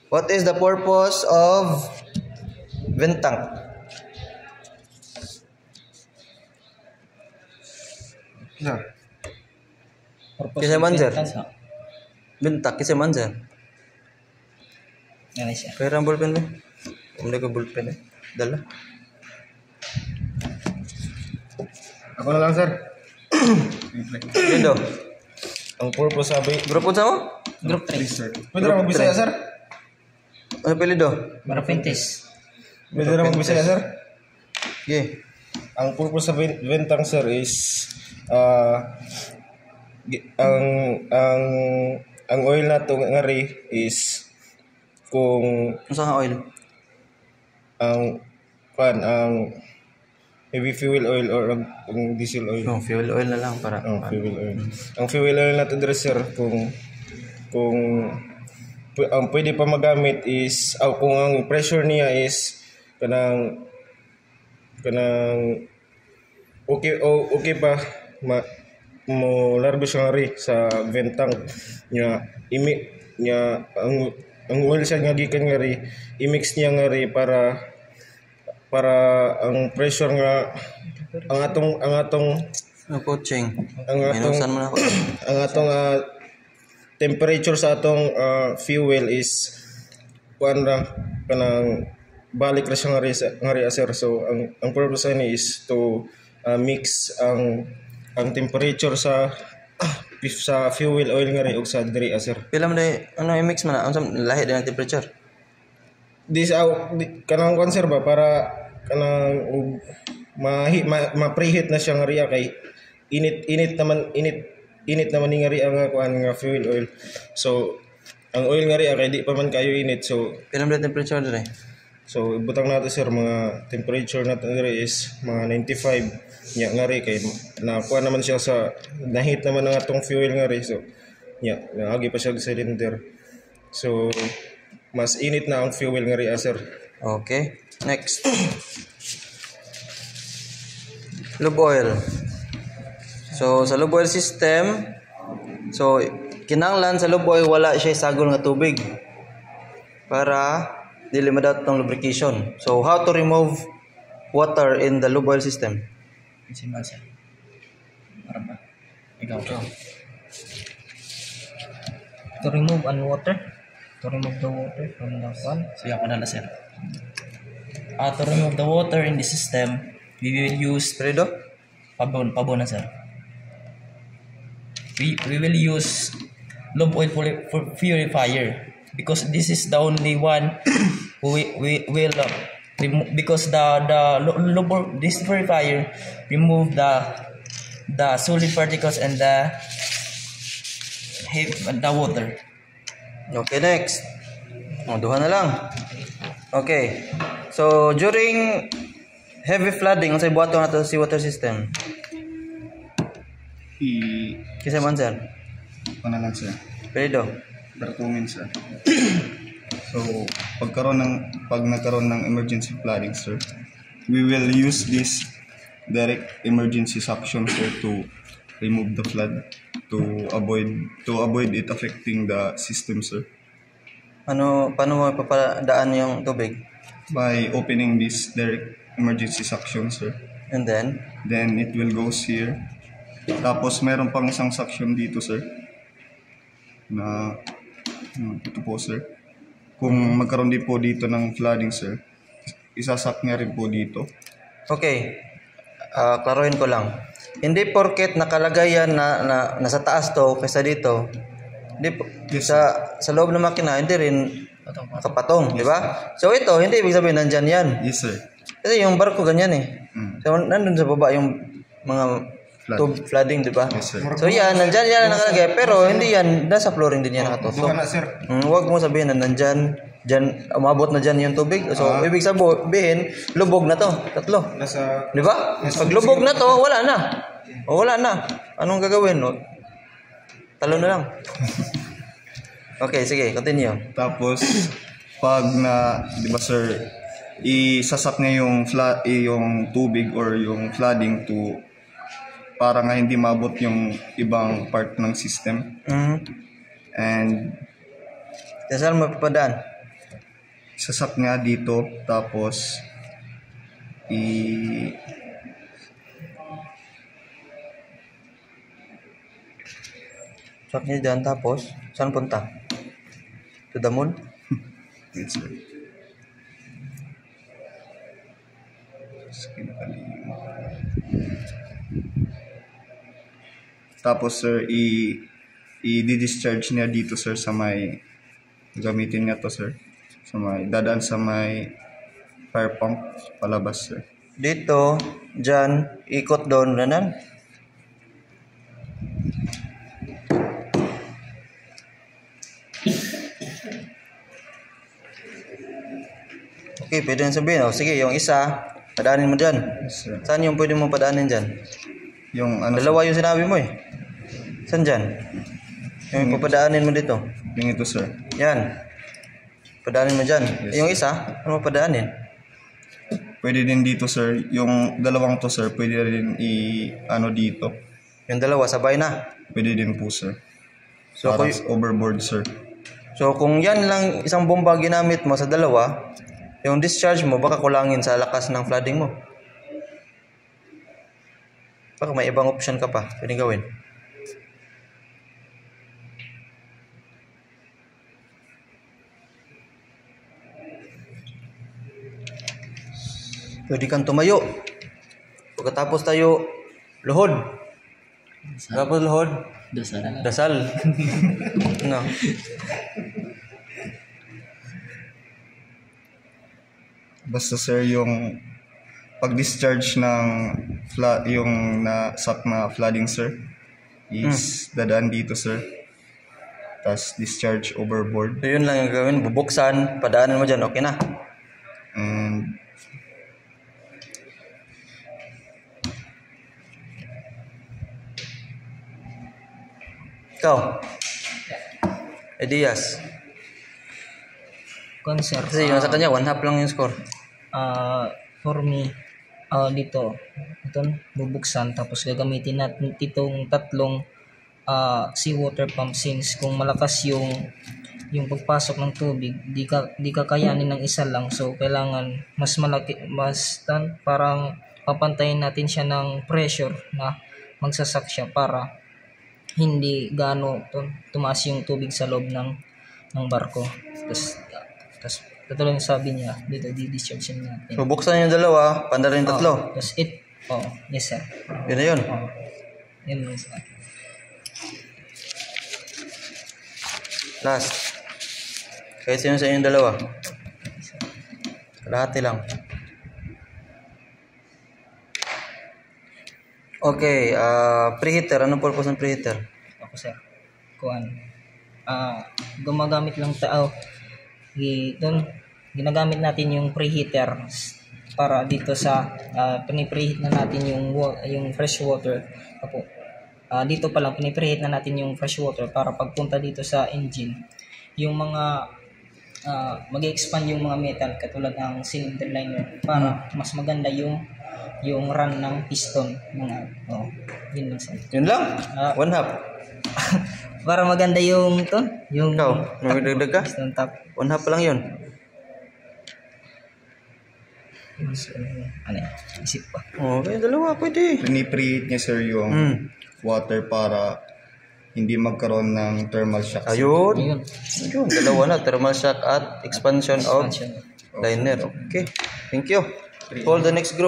What is the purpose of vent tank? Kisah manjar. Vent tank kisah manjar. Kaya ballpen ba? Umda ko ballpen eh. Dala. Ako na lang, sir. Lindo. Ang purpose sabi. Grupo sama? Group 3. Sir. Pwede na magbisaya, sir? Ano pilido? Marapentes. Pwede na magbisaya, sir? Yeah. Ang purpose sa ventang, sir, is ang oil na to ngari is kung Ano sa oil? ang maybe fuel oil or ang diesel oil. No, fuel oil na lang para. Fuel oil. Ang fuel oil na to, sir, kung ang pwede pa magamit is kung ang pressure niya is kanang okay pa mo largo siya ngari sa ventang nya ang oil siya nga gikan ngari i-mix niya ngari para ang pressure nga ang atong coaching. ang atong temperature sa atong fuel is kanang balik ra siya ngari sir. So ang purpose ni is to mix ang temperature sa fuel oil ngari ug sa diri sir. Pila man i-mix man na lahi din ang temperature. This kanang konser ba para kanang ma-preheat na siya ngari kay init naman ni ngari ang kuan nga fuel oil. So ang oil ngari kay di pa man kayo init, so Pila man temperature dire? so butang nato sir mga temperature nato dire is mga 95 nya ngari kay nakuha naman siya sa nahit naman ang atong fuel ngari, so nya agi pa siya sa cylinder, so mas init na ang fuel ngari sir. Okay. Next. Lube oil. So sa lube oil system, so kinahanglan sa lube oil wala siya sagol nga tubig para dili madat ng lubrication. So how to remove water in the lube oil system? Simple siya. Para ba? Ikaw. To remove the water from the one. So ako na sir. To remove the water in the system, we will use pabon na sir. We will use lube oil purifier because this is the only one who we will remove, because this purifier remove the solid particles and the water. Okay, next. Duha na lang. Okay. So during heavy flooding, unsay buhaton nato sa water system? Kisa man sir? Ano lang siya? Pwede. Dartungin siya. So, pag nagkaroon ng emergency flooding, sir, we will use this direct emergency suction, sir, to remove the flood, to avoid it affecting the system, sir. Paano mo papadaan yung tubig? By opening this direct emergency suction, sir. And then it will goes here. Tapos meron pang isang suction dito, sir. Na ito po, sir. Kung magkaroon din po dito ng flooding, sir, isasak niya rin po dito. Okay. Klaruhin ko lang. Hindi porket nakalagay yan na nasa taas to kaysa dito. Hindi Yes, sa loob ng makina hindi rin nakapatong, di ba? So ito hindi ibig sabihin nandyan yan. Yes, sir. Kasi yung barko ganyan eh. So nandun sa baba yung mga flooding, di ba? Yes, sir. So yan, nandyan yan nakalagay, pero hindi yan, nasa flooring din yan nakatutok. Duha na sir. Huwag mo sabihin na nandyan, umabot na dyan yung tubig. So ibig sabihin, lubog na to, tatlo. Nasa Di ba? Pag lubog na to, wala na. O wala na. Anong gagawin? O, talo na lang. Okay, sige, continue. Tapos pag di ba, sir, isasak niya yung tubig or yung flooding to para nga hindi maabot yung ibang part ng system. And saan mo papadaan? sasak niya dito, tapos Sak niya dyan, tapos saan punta? To the moon? wait, sir. Tapos sir, i-discharge niya dito sir sa may, gamitin niya to sir, sa may, dadaan sa may fire pump palabas sir. Dito, dyan, ikot doon, ganan. Okay, pwede nang sabihin. O, sige, yung isa, padaanin mo dyan. Yes, sir. Saan yung pwede mo padaanin dyan? Yung ano Dalawa yung sinabi mo eh. Saan dyan? Yung papadaanin mo dito. sir, yung ito sir. Yan. Padaanin mo dyan. Yes. Yung isa, ano mo padaanin? Pwede din dito sir, yung dalawang to sir, pwede rin ano dito. Yung dalawa, sabay na. Pwede din po sir. So, Para kung, overboard sir. so kung yan lang isang bomba ginamit mo sa dalawa, yung discharge mo baka kulangin sa lakas ng flooding mo. Baka may ibang option ka pa pwedeng gawin. Pwede kang tumayo. Pagkatapos tayo, luhod. Tapos luhod, dasal. No. Basta sir, yung pag-discharge ng yung nasak na flooding sir, is dadaan dito sir. Tapos discharge overboard. So yun lang yung gawin, bubuksan, padaanan mo dyan, okay na. And Ikaw, Edias. Concert. Kasi yung sa kanya, 1/2 lang yung score. For me, dito, ito, bubuksan, tapos gagamitin natin itong tatlong seawater pump, since kung malakas yung pagpasok ng tubig, di kakayanin ng isa lang, so kailangan mas malaki, parang papantayin natin siya ng pressure na magsasak siya para hindi gaano tumaas yung tubig sa loob ng barko. Tapos katulad ng sabi niya, dito di-discharge natin. So buksan yung dalawa, panda rin tatlo. Tapos yes sir. Yun na yun. Yun lang sa akin. Last. Kahit sino sa inyong dalawa. Kalahati lang. Okay, preheater. Anong purpose ng preheater? Ako sir. Gumagamit lang ginagamit natin yung preheater para dito sa pinipreheat na natin yung fresh water. Dito pa lang pinipreheat na natin yung fresh water para pagpunta dito sa engine, yung mga mag-expand yung mga metal katulad ng cylinder liner para mas maganda yung run ng piston, yun lang sir. Yun lang? 1/2. Para maganda yung Ikaw, may dagdag ka? piston top. 1/2 pa lang yun. Ano yan? Isip pa. Okay, dalawa pwede. pinipreheat niya sir yung water para hindi magkaroon ng thermal shock. Ayun. Yun. Ayun, dalawa na. Thermal shock at expansion of Expansion. liner. Okay. Thank you. Call the next group.